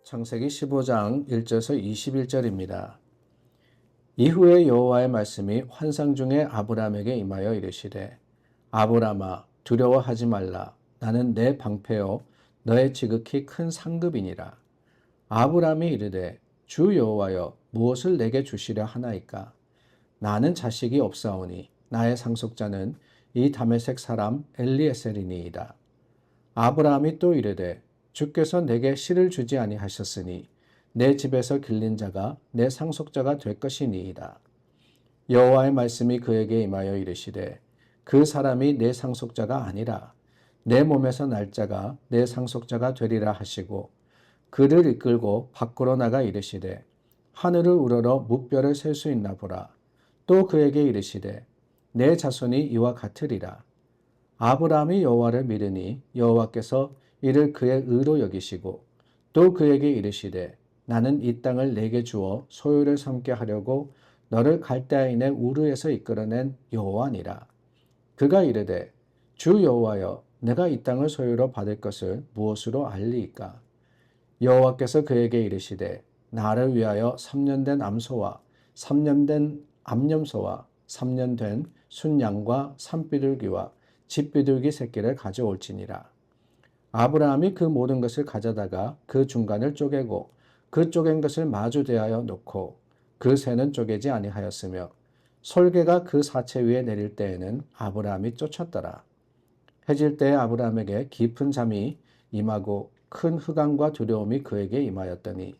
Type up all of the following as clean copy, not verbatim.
창세기 15장 1절에서 21절입니다. 이후에 여호와의 말씀이 환상 중에 아브라함에게 임하여 이르시되 아브라함아 두려워하지 말라. 나는 내 방패요 너의 지극히 큰 상급이니라. 아브라함이 이르되 주 여호와여 무엇을 내게 주시려 하나이까. 나는 자식이 없사오니 나의 상속자는 이 다메섹 사람 엘리에셀이니이다. 아브라함이 또 이르되 주께서 내게 씨를 주지 아니하셨으니 내 집에서 길린 자가 내 상속자가 될 것이니이다. 여호와의 말씀이 그에게 임하여 이르시되 그 사람이 내 상속자가 아니라 내 몸에서 날 자가 내 상속자가 되리라 하시고 그를 이끌고 밖으로 나가 이르시되 하늘을 우러러 무뼈를 셀 수 있나 보라. 또 그에게 이르시되 내 자손이 이와 같으리라. 아브라함이 여호와를 믿으니 여호와께서 이를 그의 의로 여기시고 또 그에게 이르시되 나는 이 땅을 내게 주어 소유를 삼게 하려고 너를 갈대아인의 우르에서 이끌어낸 여호와니라. 그가 이르되 주 여호와여 내가 이 땅을 소유로 받을 것을 무엇으로 알리이까. 여호와께서 그에게 이르시되 나를 위하여 3년 된 암소와 3년 된 암염소와 3년 된 순양과 산비둘기와 집비둘기 새끼를 가져올지니라. 아브라함이 그 모든 것을 가져다가 그 중간을 쪼개고 그 쪼갠 것을 마주 대하여 놓고 그 새는 쪼개지 아니하였으며 솔개가 그 사체 위에 내릴 때에는 아브라함이 쫓았더라. 해질 때에 아브라함에게 깊은 잠이 임하고 큰 흑암과 두려움이 그에게 임하였더니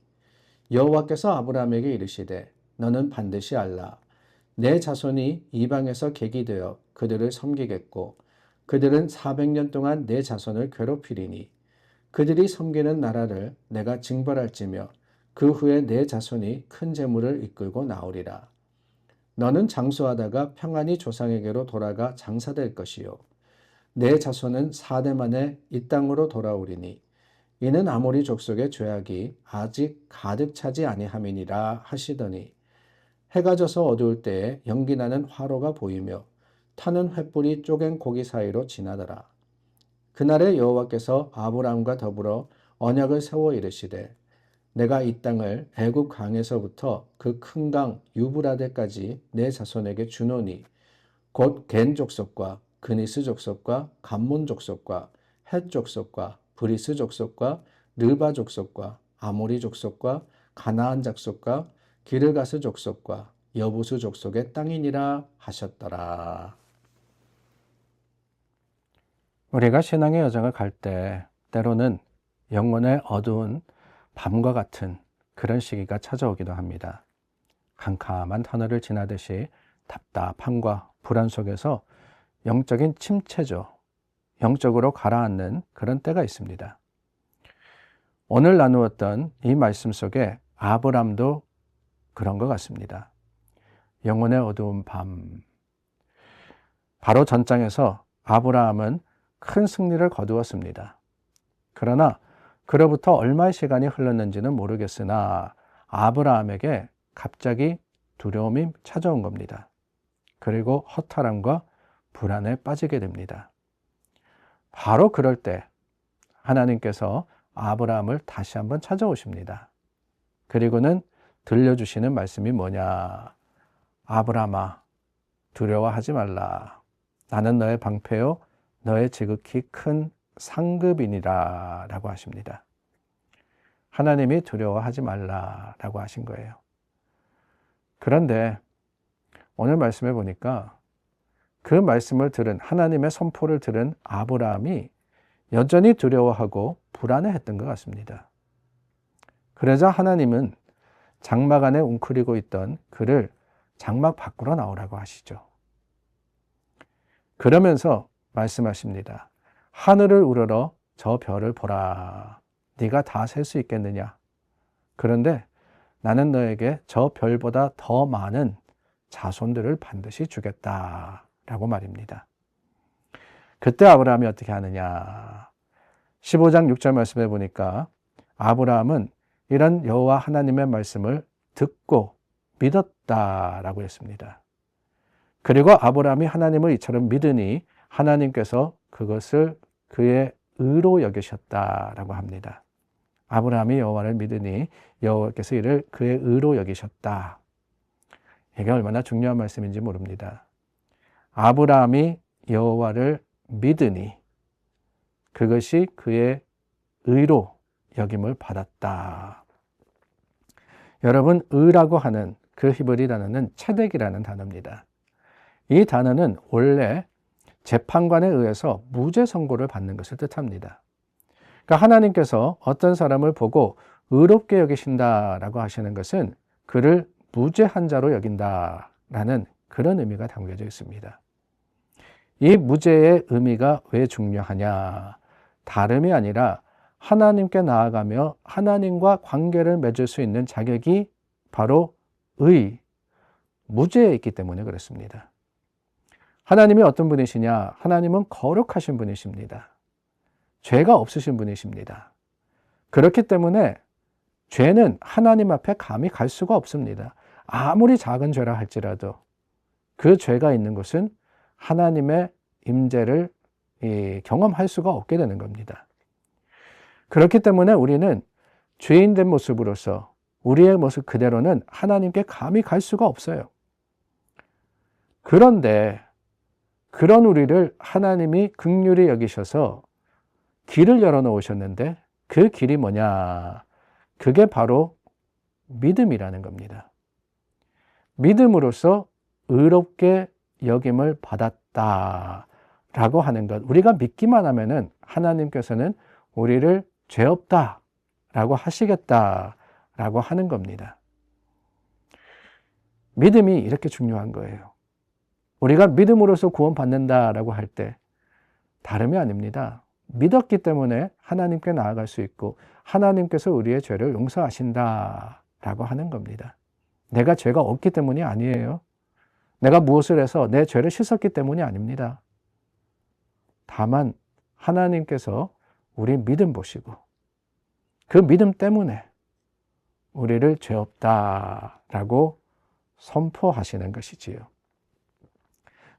여호와께서 아브라함에게 이르시되 너는 반드시 알라. 내 자손이 이방에서 객이 되어 그들을 섬기겠고 그들은 400년 동안 내 자손을 괴롭히리니 그들이 섬기는 나라를 내가 징벌할지며 그 후에 내 자손이 큰 재물을 이끌고 나오리라. 너는 장수하다가 평안히 조상에게로 돌아가 장사될 것이요 내 자손은 4대 만에 이 땅으로 돌아오리니 이는 아모리 족속의 죄악이 아직 가득 차지 아니함이니라 하시더니 해가 져서 어두울 때에 연기나는 화로가 보이며 타는 횃불이 쪼갠 고기 사이로 지나더라. 그날에 여호와께서 아브라함과 더불어 언약을 세워 이르시되 내가 이 땅을 애굽 강에서부터 그 큰 강 유브라데까지 내 자손에게 주노니 곧 겐 족속과 그니스 족속과 감몬 족속과 헷 족속과 브리스 족속과 르바 족속과 아모리 족속과 가나안 족속과 기르가스 족속과 여부수 족속의 땅이니라 하셨더라. 우리가 신앙의 여정을 갈 때 때로는 영혼의 어두운 밤과 같은 그런 시기가 찾아오기도 합니다. 캄캄한 터널을 지나듯이 답답함과 불안 속에서 영적인 침체죠. 영적으로 가라앉는 그런 때가 있습니다. 오늘 나누었던 이 말씀 속에 아브람도 그런 것 같습니다. 영혼의 어두운 밤. 바로 전장에서 아브라함은 큰 승리를 거두었습니다. 그러나 그로부터 얼마의 시간이 흘렀는지는 모르겠으나 아브라함에게 갑자기 두려움이 찾아온 겁니다. 그리고 허탈함과 불안에 빠지게 됩니다. 바로 그럴 때 하나님께서 아브라함을 다시 한번 찾아오십니다. 그리고는 들려주시는 말씀이 뭐냐? 아브라함아, 두려워하지 말라. 나는 너의 방패요, 너의 지극히 큰 상급이니라 라고 하십니다. 하나님이 두려워하지 말라라고 하신 거예요. 그런데 오늘 말씀에 보니까 그 말씀을 들은 하나님의 선포를 들은 아브라함이 여전히 두려워하고 불안해했던 것 같습니다. 그러자 하나님은 장막 안에 웅크리고 있던 그를 장막 밖으로 나오라고 하시죠. 그러면서 말씀하십니다. 하늘을 우러러 저 별을 보라. 네가 다 셀 수 있겠느냐? 그런데 나는 너에게 저 별보다 더 많은 자손들을 반드시 주겠다라고 말입니다. 그때 아브라함이 어떻게 하느냐? 15장 6절 말씀해 보니까 아브라함은 이런 여호와 하나님의 말씀을 듣고 믿었다라고 했습니다. 그리고 아브라함이 하나님을 이처럼 믿으니 하나님께서 그것을 그의 의로 여기셨다라고 합니다. 아브라함이 여호와를 믿으니 여호와께서 이를 그의 의로 여기셨다. 이게 얼마나 중요한 말씀인지 모릅니다. 아브라함이 여호와를 믿으니 그것이 그의 의로 여김을 받았다. 여러분, 의라고 하는 그 히브리 단어는 차덱이라는 단어입니다. 이 단어는 원래 재판관에 의해서 무죄 선고를 받는 것을 뜻합니다. 그러니까 하나님께서 어떤 사람을 보고 의롭게 여기신다라고 하시는 것은 그를 무죄한 자로 여긴다라는 그런 의미가 담겨져 있습니다. 이 무죄의 의미가 왜 중요하냐? 다름이 아니라 하나님께 나아가며 하나님과 관계를 맺을 수 있는 자격이 바로 무죄에 있기 때문에 그렇습니다. 하나님이 어떤 분이시냐? 하나님은 거룩하신 분이십니다. 죄가 없으신 분이십니다. 그렇기 때문에 죄는 하나님 앞에 감히 갈 수가 없습니다. 아무리 작은 죄라 할지라도 그 죄가 있는 곳은 하나님의 임재를 경험할 수가 없게 되는 겁니다. 그렇기 때문에 우리는 죄인된 모습으로서 우리의 모습 그대로는 하나님께 감히 갈 수가 없어요. 그런데 그런 우리를 하나님이 긍휼히 여기셔서 길을 열어놓으셨는데 그 길이 뭐냐? 그게 바로 믿음이라는 겁니다. 믿음으로써 의롭게 여김을 받았다라고 하는 것. 우리가 믿기만 하면은 하나님께서는 우리를 죄 없다라고 하시겠다라고 하는 겁니다. 믿음이 이렇게 중요한 거예요. 우리가 믿음으로써 구원받는다라고 할 때 다름이 아닙니다. 믿었기 때문에 하나님께 나아갈 수 있고 하나님께서 우리의 죄를 용서하신다라고 하는 겁니다. 내가 죄가 없기 때문이 아니에요. 내가 무엇을 해서 내 죄를 씻었기 때문이 아닙니다. 다만 하나님께서 우리 믿음 보시고 그 믿음 때문에 우리를 죄 없다라고 선포하시는 것이지요.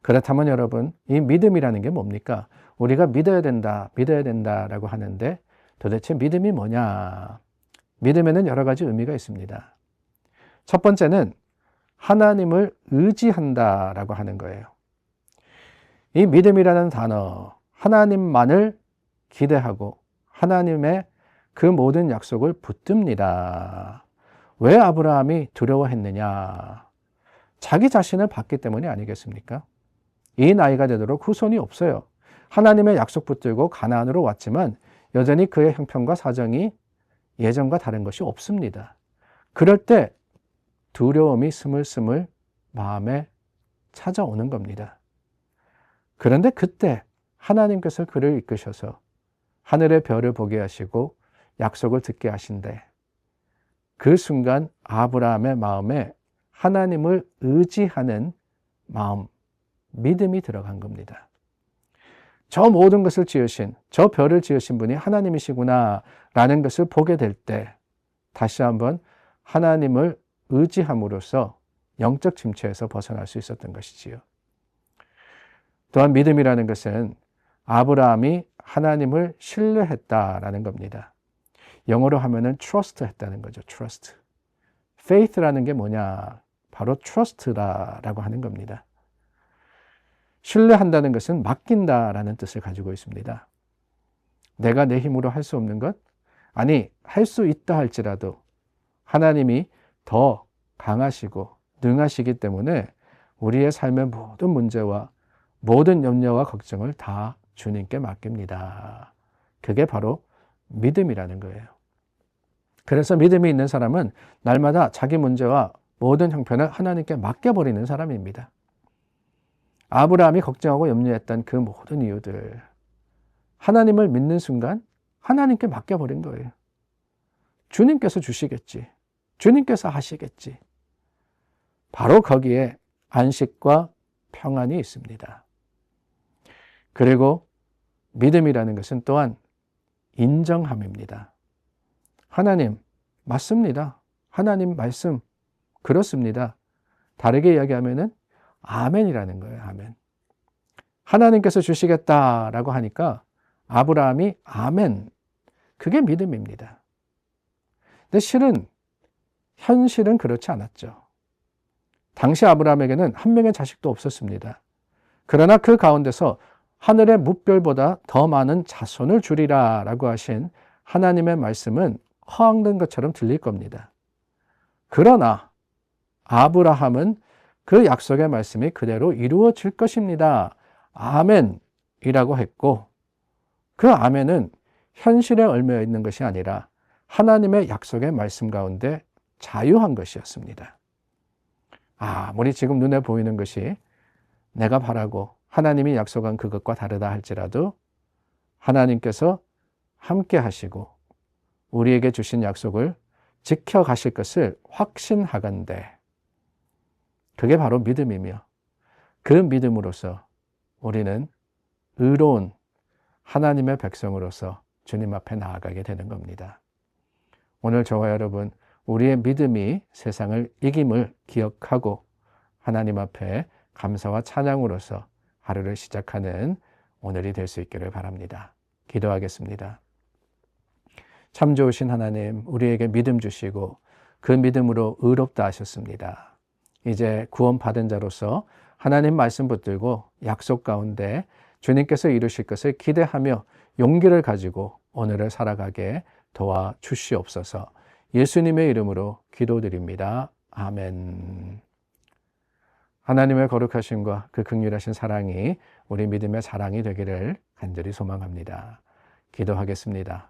그렇다면 여러분, 이 믿음이라는 게 뭡니까? 우리가 믿어야 된다라고 하는데 도대체 믿음이 뭐냐? 믿음에는 여러 가지 의미가 있습니다. 첫 번째는 하나님을 의지한다라고 하는 거예요. 이 믿음이라는 단어, 하나님만을 기대하고 하나님의 그 모든 약속을 붙듭니다. 왜 아브라함이 두려워했느냐? 자기 자신을 봤기 때문이 아니겠습니까? 이 나이가 되도록 후손이 없어요. 하나님의 약속 붙들고 가나안으로 왔지만 여전히 그의 형편과 사정이 예전과 다른 것이 없습니다. 그럴 때 두려움이 스물스물 마음에 찾아오는 겁니다. 그런데 그때 하나님께서 그를 이끄셔서 하늘의 별을 보게 하시고 약속을 듣게 하신대. 그 순간 아브라함의 마음에 하나님을 의지하는 마음, 믿음이 들어간 겁니다. 저 모든 것을 지으신, 저 별을 지으신 분이 하나님이시구나 라는 것을 보게 될 때 다시 한번 하나님을 의지함으로써 영적 침체에서 벗어날 수 있었던 것이지요. 또한 믿음이라는 것은 아브라함이 하나님을 신뢰했다라는 겁니다. 영어로 하면은 trust 했다는 거죠. trust. faith라는 게 뭐냐? 바로 trust라고 하는 겁니다. 신뢰한다는 것은 맡긴다라는 뜻을 가지고 있습니다. 내가 내 힘으로 할 수 없는 것? 아니, 할 수 있다 할지라도 하나님이 더 강하시고 능하시기 때문에 우리의 삶의 모든 문제와 모든 염려와 걱정을 다 주님께 맡깁니다. 그게 바로 믿음이라는 거예요. 그래서 믿음이 있는 사람은 날마다 자기 문제와 모든 형편을 하나님께 맡겨버리는 사람입니다. 아브라함이 걱정하고 염려했던 그 모든 이유들, 하나님을 믿는 순간 하나님께 맡겨버린 거예요. 주님께서 주시겠지. 주님께서 하시겠지. 바로 거기에 안식과 평안이 있습니다. 그리고 믿음이라는 것은 또한 인정함입니다. 하나님, 맞습니다. 하나님 말씀, 그렇습니다. 다르게 이야기하면은 아멘이라는 거예요. 아멘. 하나님께서 주시겠다라고 하니까 아브라함이 아멘. 그게 믿음입니다. 근데 현실은 그렇지 않았죠. 당시 아브라함에게는 한 명의 자식도 없었습니다. 그러나 그 가운데서 하늘의 뭇별보다 더 많은 자손을 주리라 라고 하신 하나님의 말씀은 허황된 것처럼 들릴 겁니다. 그러나 아브라함은 그 약속의 말씀이 그대로 이루어질 것입니다. 아멘이라고 했고, 그 아멘은 현실에 얽매여 있는 것이 아니라 하나님의 약속의 말씀 가운데 자유한 것이었습니다. 아무리 지금 눈에 보이는 것이 내가 바라고 하나님이 약속한 그것과 다르다 할지라도 하나님께서 함께 하시고 우리에게 주신 약속을 지켜가실 것을 확신하건대, 그게 바로 믿음이며, 그 믿음으로서 우리는 의로운 하나님의 백성으로서 주님 앞에 나아가게 되는 겁니다. 오늘 저와 여러분, 우리의 믿음이 세상을 이김을 기억하고 하나님 앞에 감사와 찬양으로서 하루를 시작하는 오늘이 될 수 있기를 바랍니다. 기도하겠습니다. 참 좋으신 하나님, 우리에게 믿음 주시고 그 믿음으로 의롭다 하셨습니다. 이제 구원받은 자로서 하나님 말씀 붙들고 약속 가운데 주님께서 이루실 것을 기대하며 용기를 가지고 오늘을 살아가게 도와주시옵소서. 예수님의 이름으로 기도드립니다. 아멘. 하나님의 거룩하심과 그 긍휼하신 사랑이 우리 믿음의 자랑이 되기를 간절히 소망합니다. 기도하겠습니다.